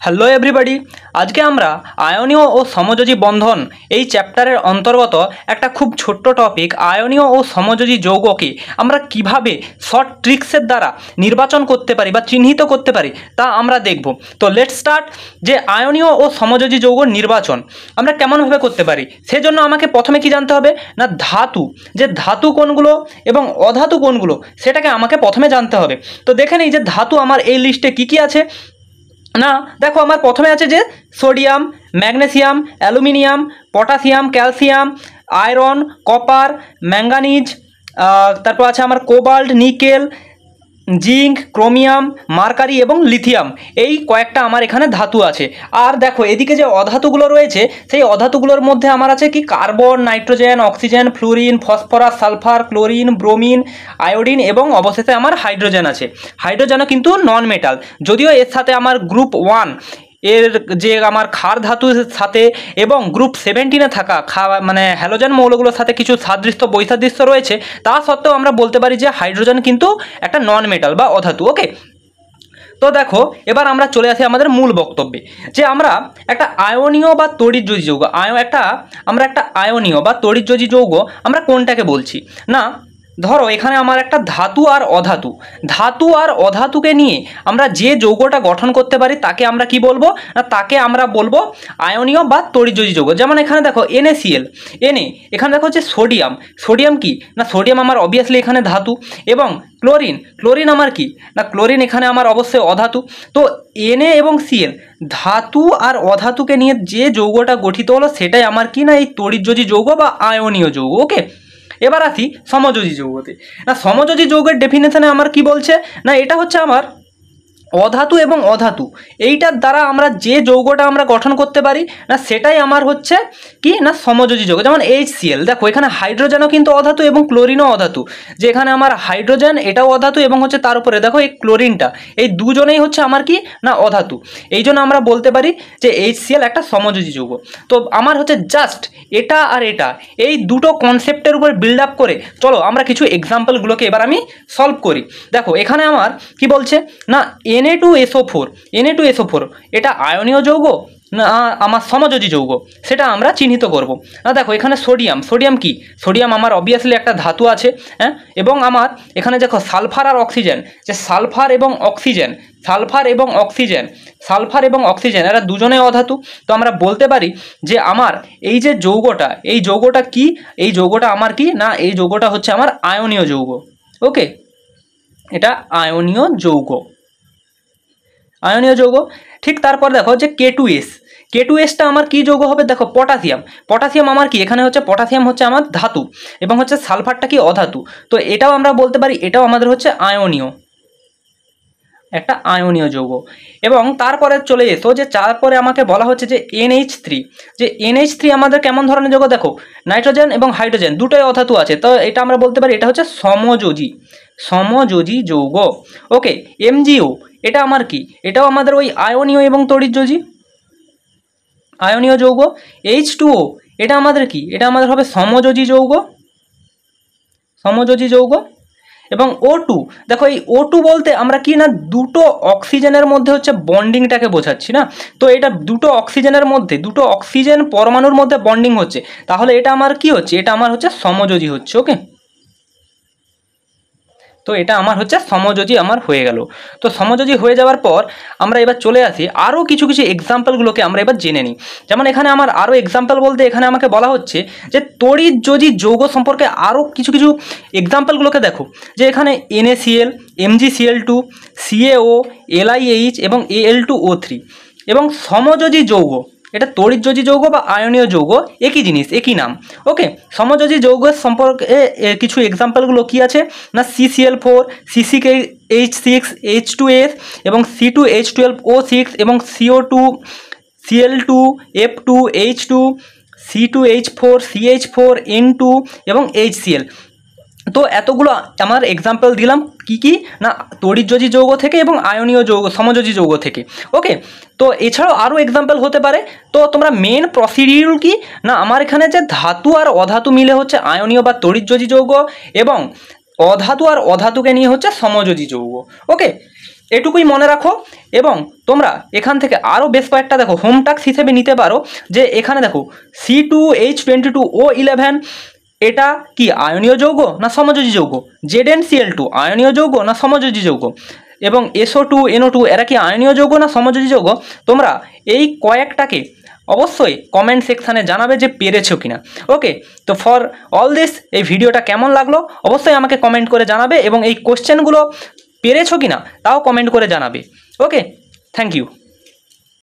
Hello everybody, আজকে আমরা আয়নীয় ও সমযোজী বন্ধন এই চ্যাপ্টারের অন্তর্গত একটা খুব ছোট্ট টপিক আয়নীয় ও সমযোজী যৌগকে আমরা কিভাবে শর্ট ট্রিক্সের দ্বারা নির্বাচন করতে পারি বা চিহ্নিত করতে পারি তা আমরা দেখব। তো লেটস স্টার্ট। যে আয়নীয় ও সমযোজী যৌগ নির্বাচন আমরা কেমনভাবে করতে পারি, সেজন্য আমাকে প্রথমে কি জানতে হবে না ধাতু, যে ধাতু কোনগুলো এবং অধাতু কোনগুলো সেটাকে আমাকে প্রথমে জানতে হবে। তো দেখে নিই যে ধাতু আমার এই লিস্টে কি কি আছে। না দেখো, আমার প্রথমে আছে যে sodium, magnesium, aluminium, potassium, calcium, iron, copper, manganese, তারপর আছে আমার cobalt, nickel, zinc, chromium, mercury এবং লিথিয়াম। এই কয়েকটা আমার এখানে ধাতু আছে। আর দেখো এদিকে যে অধাতুগুলো রয়েছে সেই অধাতুগুলোর মধ্যে আমার আছে কি carbon, nitrogen, oxygen, fluorine, phosphorus, sulphur, chlorine, bromine, iodine এবং অবশেষে আমার হাইড্রোজেন আছে। হাইড্রোজেনও কিন্তু নন মেটাল, যদিও এর সাথে আমার গ্রুপ 1 এর যে আমার ক্ষার ধাতুর সাথে এবং গ্রুপ 17-এ থাকা মানে হ্যালোজেন মৌলগুলোর সাথে কিছু সাদৃশ্য বৈসাদৃশ্য রয়েছে, তা সত্ত্বেও আমরা বলতে পারি যে হাইড্রোজেন কিন্তু একটা নন মেটাল বা অধাতু। ওকে, তো দেখো এবার আমরা চলে আসি আমাদের মূল বক্তব্যে, যে আমরা একটা আয়নীয় বা তড়িৎযোজী যৌগ আমরা একটা আয়নীয় বা তড়িৎযোজী যৌগ আমরা কোনটাকে বলছি। না ধরো এখানে আমার একটা ধাতু আর অধাতুকে নিয়ে আমরা যে যৌগটা গঠন করতে পারি তাকে আমরা কি বলবো না, তাকে আমরা বলবো আয়নীয় বা তড়িৎযোজী যৌগ। যেমন এখানে দেখো NaCl, এখানে দেখো হচ্ছে সোডিয়াম কি না, সোডিয়াম আমার অবভিয়াসলি এখানে ধাতু। এবং ক্লোরিন আমার কি না, ক্লোরিন এখানে আমার অবশ্যই অধাতু। তো Na এবং Cl ধাতু আর অধাতুকে নিয়ে যে যৌগটা গঠিত হলো সেটাই আমার কি না এই তড়িৎযোজী যৌগ বা আয়নীয় যৌগ। ওকে, এবার আসি সমযোজী যৌগতে। না সমযোজী যৌগের ডেফিনেশনে আমার কি বলছে না, এটা হচ্ছে আমার অধাতু এবং অধাতু এইটার দ্বারা আমরা যে যৌগটা আমরা গঠন করতে পারি না সেটাই আমার হচ্ছে কি না সমযোজী যৌগ। যেমন HCl, দেখো এখানে হাইড্রোজেনও কিন্তু অধাতু এবং ক্লোরিনও অধাতু। যে এখানে আমার হাইড্রোজেন এটাও অধাতু এবং হচ্ছে তার উপরে দেখো এই ক্লোরিনটা, এই দুজনেই হচ্ছে আমার কি না অধাতু। এই জন্য আমরা বলতে পারি যে HCl একটা সমযোজী যৌগ। তো আমার হচ্ছে জাস্ট এটা আর এটা এই দুটো কনসেপ্টের উপর বিল্ড আপ করে চলো আমরা কিছু এক্সাম্পলগুলোকে এবার আমি সলভ করি। দেখো এখানে আমার কি বলছে না Na2SO4 এটা আয়নীয় যৌগ না আমার সমযোজী যৌগ, সেটা আমরা চিহ্নিত করব। না দেখো এখানে সোডিয়াম কি, সোডিয়াম আমার অবভিয়াসলি একটা ধাতু আছে, হ্যাঁ। এবং আমার এখানে দেখো সালফার আর অক্সিজেন, যে সালফার এবং অক্সিজেন এরা দুজনেই অধাতু। তো আমরা বলতে পারি যে আমার এই যে যৌগটা কি, এই যৌগটা আমার কি না, এই যৌগটা হচ্ছে আমার আয়নীয় যৌগ। ওকে, এটা আয়নীয় যৌগ। ঠিক তারপর দেখো যে K2S আমার কি যৌগ হবে, দেখো পটাশিয়াম আমার কি, এখানে হচ্ছে পটাশিয়াম হচ্ছে আমার ধাতু এবং হচ্ছে সালফারটা কি অধাতু। তো এটাও আমরা বলতে পারি এটাও আমাদের হচ্ছে একটা আয়নীয় যৌগ। এবং তারপরে চলে এসো যে তারপরে আমাকে বলা হচ্ছে যে NH3 আমাদের কেমন ধরনের যৌগ, দেখো নাইট্রোজেন এবং হাইড্রোজেন দুটোই অধাতু আছে, তো এটা আমরা বলতে পারি এটা হচ্ছে সমযোজী যৌগ। ওকে, MgO এটা আমার কি, এটাও আমাদের ওই আয়নীয় এবং তড়িৎযোজী আয়নীয় যৌগ। H2O এটা আমাদের কি, এটা আমাদের হবে সমযোজী যৌগ। এবং O2, দেখো এই O2 বলতে আমরা কি না দুটো অক্সিজেনের মধ্যে হচ্ছে বন্ডিংটাকে বোঝাচ্ছি না। তো এটা দুটো অক্সিজেন পরমাণুর মধ্যে বন্ডিং হচ্ছে, তাহলে এটা আমার কি হচ্ছে, এটা আমার হচ্ছে সমযোজী হচ্ছে। ওকে, তো এটা আমার হচ্ছে সমযোজী আমার হয়ে গেল। তো সমযোজী হয়ে যাওয়ার পর আমরা এবার চলে আসি আরও কিছু এক্সাম্পলগুলোকে আমরা এবার জেনে নিই। যেমন এখানে আমার আরও এক্সাম্পল বলতে এখানে আমাকে বলা হচ্ছে যে তড়িৎযোজী যৌগ সম্পর্কে আরও কিছু এক্সাম্পলগুলোকে দেখো, যে এখানে NaCl, MgCl2, CaO, LiH এবং Al2O3 এবং সমযোজী যৌগ, এটা তড়িৎযোজী যৌগ বা আয়নীয় যৌগ একই জিনিস, একই নাম। ওকে, সমযোজী যৌগের সম্পর্কে কিছু এক্সাম্পলগুলো কি আছে না CCl4, C6H6, H2S এবং C2H12O6 এবং CO2, Cl2, F2, H2, C2H4, CH4, N2 এবং HCl। তো এতগুলো আমার এক্সাম্পল দিলাম কি না তড়িৎযোজী যৌগ থেকে এবং আয়নীয় যৌগ সমযোজী যৌগ থেকে। ওকে, তো এছাড়াও আরও এক্সাম্পল হতে পারে। তো তোমরা মেন প্রসিডিউর কি না, আমার এখানে যে ধাতু আর অধাতু মিলে হচ্ছে আয়নীয় বা তড়িৎযোজী যৌগ এবং অধাতু আর অধাতুকে নিয়ে হচ্ছে সমযোজী যৌগ। ওকে, এটুকুই মনে রাখো। এবং তোমরা এখান থেকে আরও বেশ কয়েকটা দেখো হোম টাস্ক হিসেবে নিতে পারো, যে এখানে দেখো C2H22O11 এটা কি আয়নীয় যৌগ না সমযোজী যৌগ, ZnCl2 আয়নীয় যৌগ না সমযোজী যৌগ, এবং SO2NO2 এরা কি আয়নীয় যৌগ না সমযোজী যৌগ। তোমরা এই কয়েকটাকে অবশ্যই কমেন্ট সেকশানে জানাবে যে পেরেছো কিনা। ওকে, তো ফর অল দিস এই ভিডিওটা কেমন লাগলো অবশ্যই আমাকে কমেন্ট করে জানাবে, এবং এই কোশ্চেনগুলো পেরেছো কিনা তাও কমেন্ট করে জানাবে। ওকে, থ্যাংক ইউ।